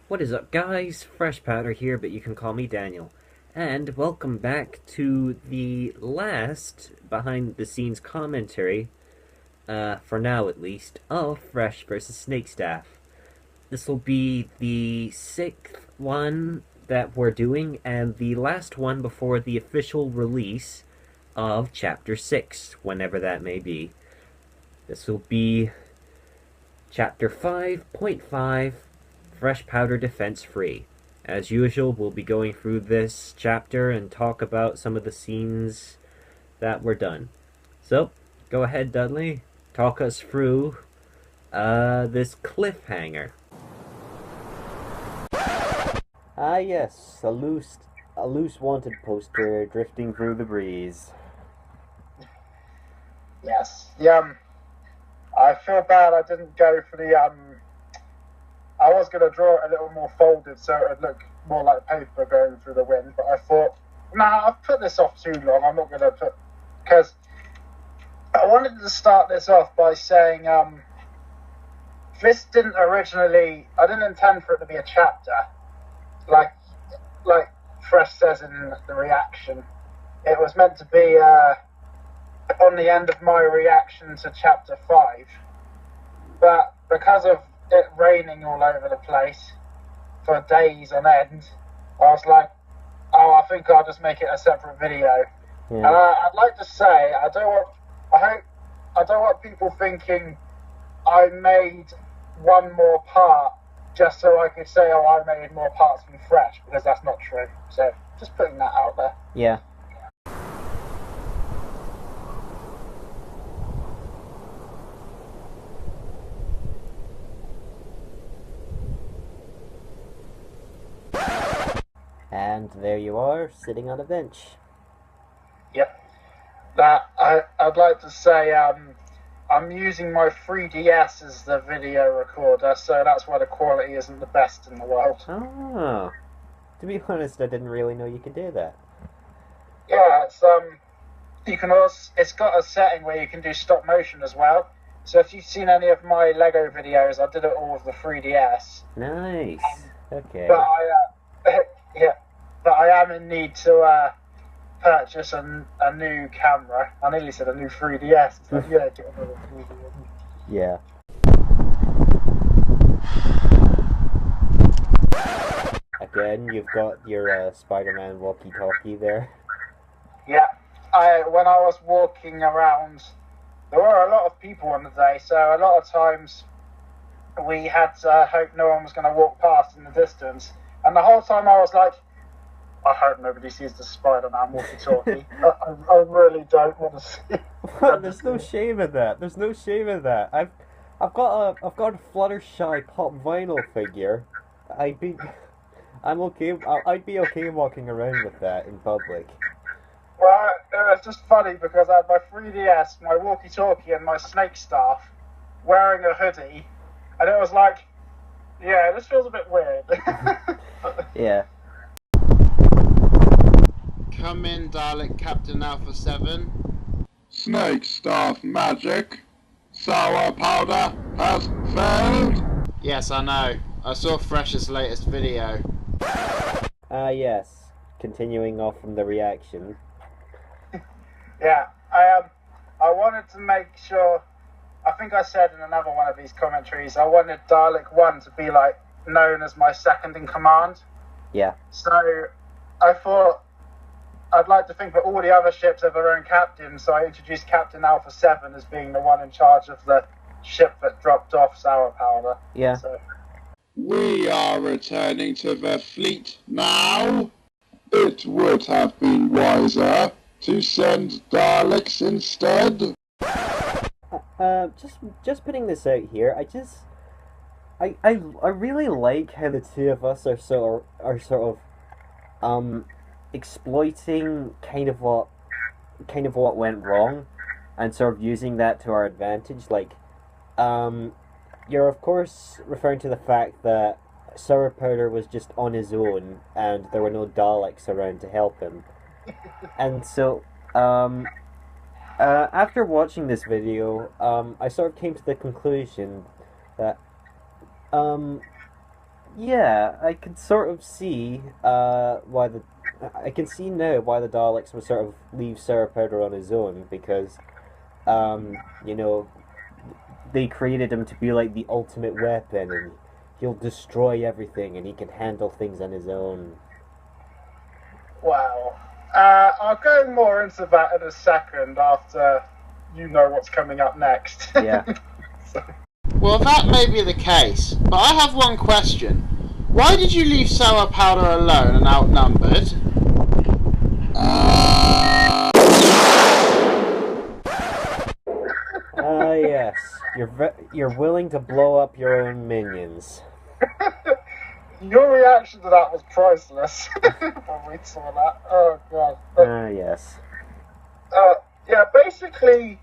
What is up, guys? Fresh Powder here, but you can call me Daniel. And welcome back to the last behind-the-scenes commentary, for now at least, of Fresh vs. Snakestaff. This will be the 6th one that we're doing, and the last one before the official release of Chapter 6, whenever that may be. This will be Chapter 5.5, Fresh Powder Defense Free. As usual, we'll be going through this chapter and talk about some of the scenes that were done. So, go ahead, Dudley. Talk us through this cliffhanger. Yes, a loose wanted poster drifting through the breeze. Yes. I feel bad I didn't go for the, I was going to draw it a little more folded so it would look more like paper going through the wind, but I thought, nah, I've put this off too long, I'm not going to put, because I wanted to start this off by saying, this didn't originally, I didn't intend for it to be a chapter, like Fresh says in the reaction. It was meant to be, on the end of my reaction to chapter 5, but because of it raining all over the place for days on end, I was like, oh, I think I'll just make it a separate video. Yeah. And I'd like to say, I don't want people thinking I made one more part just so I could say, oh, I made more parts from Fresh, because that's not true. So just putting that out there. Yeah. And there you are, sitting on a bench. Yep. I'd like to say I'm using my 3DS as the video recorder, so that's why the quality isn't the best in the world. Oh. To be honest, I didn't really know you could do that. Yeah, you can also, it's got a setting where you can do stop motion as well. So if you've seen any of my Lego videos, I did it all with the 3DS. Nice. Okay. But but I am in need to purchase a new camera. I nearly said a new 3DS. It's like, yeah, get another 3DS. Yeah. Again, you've got your Spider-Man walkie-talkie there. Yeah. When I was walking around, there were a lot of people on the day, so a lot of times we had to hope no one was going to walk past in the distance. And the whole time I was like, I hope nobody sees the Spider-Man walkie-talkie. I really don't want to see. There's no shame in that. There's no shame in that. I've got a Fluttershy pop vinyl figure. I'd be okay walking around with that in public. Well, it was just funny because I had my 3DS, my walkie-talkie, and my snakestaff, wearing a hoodie, and it was like, yeah, this feels a bit weird. Yeah. Come in, Dalek Captain Alpha 7. Snakestaff magic. Sour powder has failed. Yes, I know. I saw Fresh's latest video. Yes. Continuing off from the reaction. Yeah, I wanted to make sure, I think I said in another one of these commentaries, I wanted Dalek 1 to be like known as my second in command. Yeah. So I thought I'd like to think that all the other ships have their own captain, so I introduced Captain Alpha 7 as being the one in charge of the ship that dropped off Sour Powder. Yeah. So. We are returning to the fleet now. It would have been wiser to send Daleks instead. Just putting this out here, I really like how the two of us are sort of exploiting kind of what went wrong and sort of using that to our advantage. Like, you're of course referring to the fact that Sour Powder was just on his own and there were no Daleks around to help him. And so, after watching this video, I sort of came to the conclusion that, Yeah, I can sort of see I can see now why the Daleks would sort of leave Sauropoder on his own because you know, they created him to be like the ultimate weapon and he'll destroy everything and he can handle things on his own. Wow. I'll go more into that in a second after you know what's coming up next. Yeah. Well, that may be the case, but I have one question. Why did you leave Sour Powder alone and outnumbered? Yes. You're willing to blow up your own minions. Your reaction to that was priceless when we saw that. Oh, God. Yes. Yeah, basically,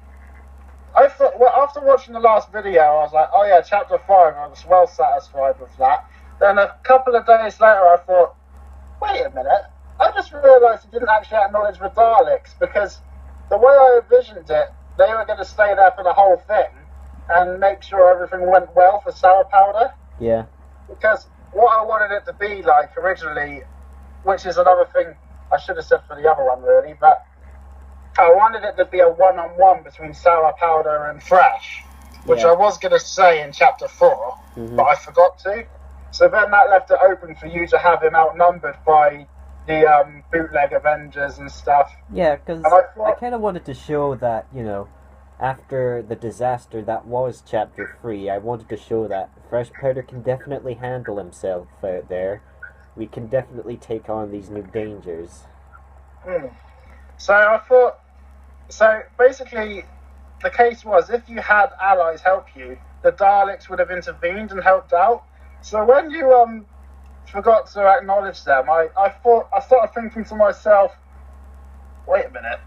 I thought, well, after watching the last video, I was like, oh yeah, chapter 5, I was well satisfied with that. Then a couple of days later, I thought, wait a minute, I just realised he didn't actually acknowledge the Daleks, because the way I envisioned it, they were going to stay there for the whole thing, and make sure everything went well for Sour Powder. Yeah. Because what I wanted it to be like originally, which is another thing I should have said for the other one really, but I wanted it to be a one-on-one between Sour Powder and Fresh, which I was going to say in chapter 4, but I forgot to. So then that left it open for you to have him outnumbered by the bootleg Avengers and stuff. Yeah, because I kind of wanted to show that, you know, after the disaster that was chapter 3, I wanted to show that Fresh Powder can definitely handle himself out there. We can definitely take on these new dangers. So I thought, so basically the case was if you had allies help you, the Daleks would have intervened and helped out. So when you forgot to acknowledge them, I started thinking to myself, wait a minute,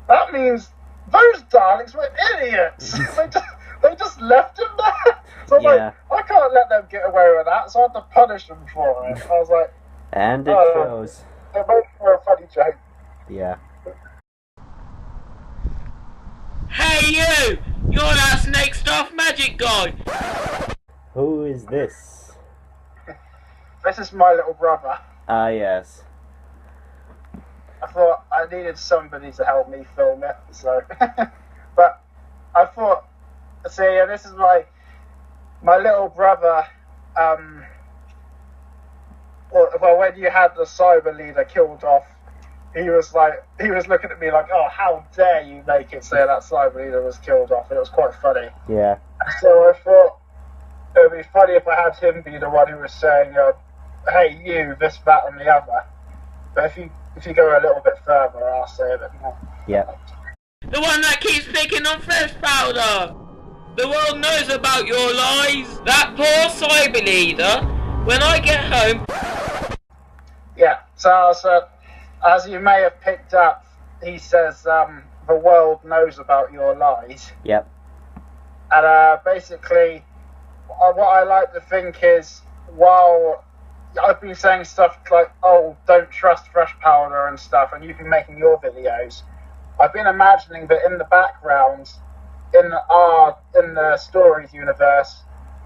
that means those Daleks were idiots. they just left him there. So I'm like, I can't let them get away with that, so I had to punish them for it. I was like, and it shows. They're both for a funny joke. Yeah. Hey you! You're that snakestaff magic guy! Who is this? This is my little brother. Ah, yes. I thought I needed somebody to help me film it, so... but I thought, see, and this is my little brother, well, when you had the cyber leader killed off, he was looking at me like, oh, how dare you make it say that cyber leader was killed off, and it was quite funny. Yeah. So I thought it would be funny if I had him be the one who was saying, hey, you, this, that, and the other. But if you go a little bit further, I'll say a bit more. Yeah. The one that keeps picking on Fresh Powder! The world knows about your lies! That poor cyber leader! When I get home... Yeah, so as you may have picked up, he says, the world knows about your lies. Yep. And basically, what I like to think is, while I've been saying stuff like, oh, don't trust Fresh Powder and stuff, and you've been making your videos, I've been imagining that in the background, in the stories universe,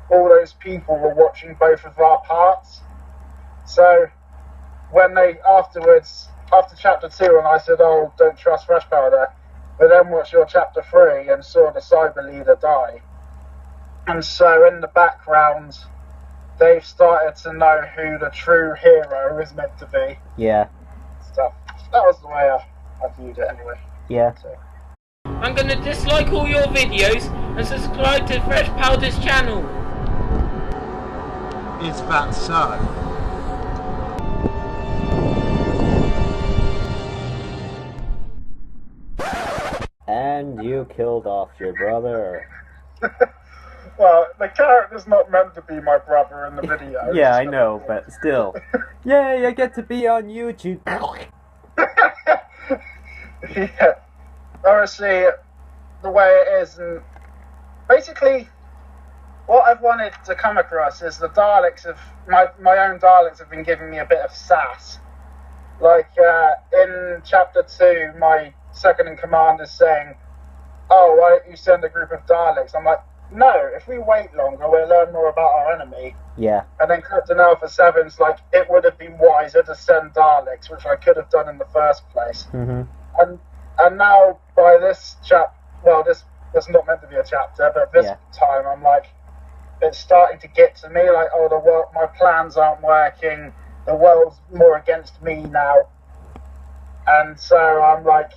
all those people were watching both of our parts. So when they after chapter 2, and I said, oh, don't trust Fresh Powder, but then watched your chapter 3 and saw the cyber leader die. And so in the background, they've started to know who the true hero is meant to be. Yeah. Stuff. That was the way I viewed it anyway. Yeah. So. I'm gonna dislike all your videos and subscribe to Fresh Powder's channel. Is that so? And you killed off your brother. Well, the character's not meant to be my brother in the video. Yeah, I know, but still. Yay, I get to be on YouTube. Yeah. Honestly, the way it is, and basically, what I've wanted to come across is the Daleks my own Daleks have been giving me a bit of sass. Like, in chapter 2, my second in command is saying, oh, why don't you send a group of Daleks? I'm like, no, if we wait longer, we'll learn more about our enemy. Yeah. And then Captain Alpha 7's like, it would have been wiser to send Daleks, which I could have done in the first place. Mm-hmm. And now, by this this was not meant to be a chapter, but this time I'm like, it's starting to get to me, like, oh, my plans aren't working, the world's more against me now. And so I'm like,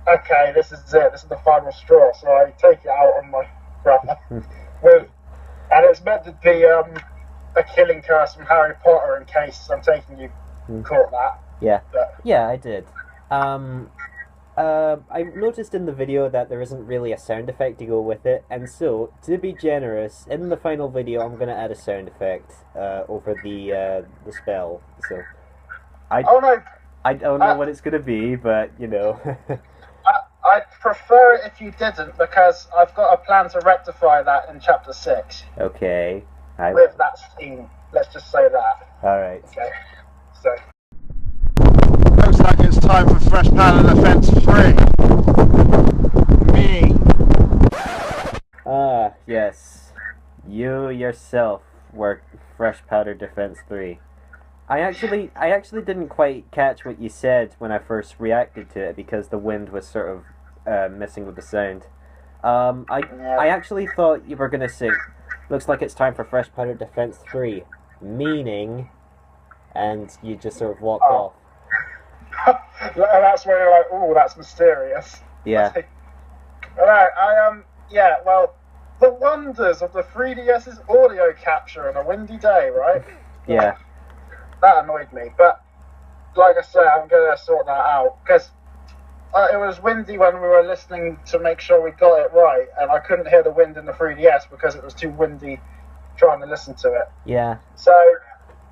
okay, this is it, this is the final straw, so I take it out on my brother. And it's meant to be a killing curse from Harry Potter, in case I'm taking you caught that. Yeah. But, yeah, I did. I noticed in the video that there isn't really a sound effect to go with it, and so, to be generous, in the final video I'm going to add a sound effect over the spell. So, I don't know what it's going to be, but, you know. I'd prefer it if you didn't, because I've got a plan to rectify that in Chapter 6. Okay. With that scene. Let's just say that. Alright. Okay. So. Looks like it's time for Fresh Powder Defense 3. Me. Ah, yes. You yourself were Fresh Powder Defense 3. I actually didn't quite catch what you said when I first reacted to it because the wind was sort of messing with the sound. I actually thought you were gonna say, looks like it's time for Fresh Powder Defense 3, meaning, and you just sort of walked off. That's where you're like, oh, that's mysterious. Yeah. Alright, well, the wonders of the 3DS's audio capture on a windy day, right? Yeah. That annoyed me, but like I said, I'm going to sort that out, because it was windy when we were listening to make sure we got it right, and I couldn't hear the wind in the 3DS because it was too windy trying to listen to it. Yeah. So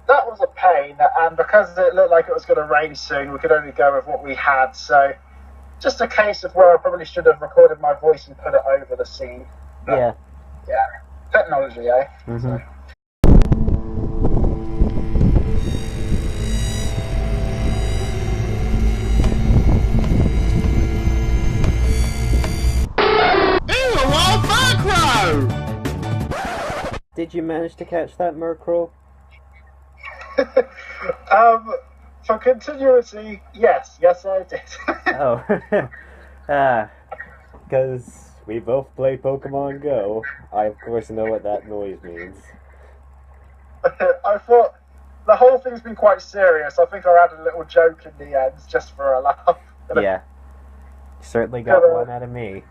that was a pain, and because it looked like it was going to rain soon, we could only go with what we had, so just a case of where I probably should have recorded my voice and put it over the scene. But, yeah. Technology, eh? Mm-hmm. So. Did you manage to catch that, Murkrow? For continuity, yes I did. Oh. Because we both play Pokemon Go. I of course know what that noise means. I thought the whole thing's been quite serious. I think I had a little joke in the end, just for a laugh. Yeah. Certainly got one out of me.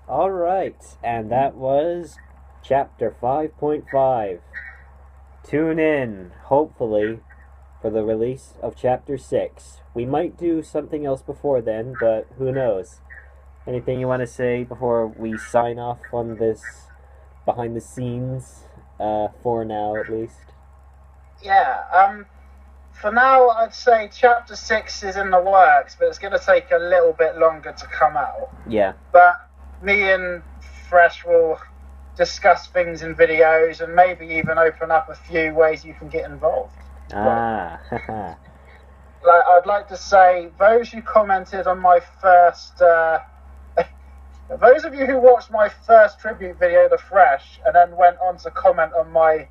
Alright, and that was Chapter 5.5. Tune in, hopefully, for the release of Chapter 6. We might do something else before then, but who knows? Anything you want to say before we sign off on this behind the scenes, for now at least? Yeah, for now I'd say Chapter 6 is in the works, but it's going to take a little bit longer to come out. Yeah. But me and Fresh will discuss things in videos and maybe even open up a few ways you can get involved. Ah, I'd like to say, those who commented on my first, those of you who watched my first tribute video to Fresh and then went on to comment on my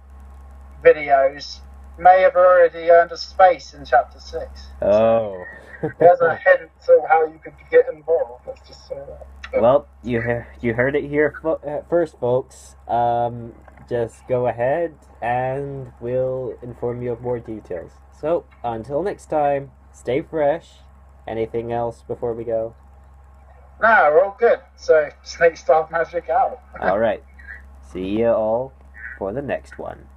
videos may have already earned a space in Chapter 6. oh. There's a hint of how you could get involved, let's just say that. Well, you heard it here first, folks. Just go ahead and we'll inform you of more details. So, until next time, stay fresh. Anything else before we go? No, we're all good. So, snakestaff magic out. Alright. See you all for the next one.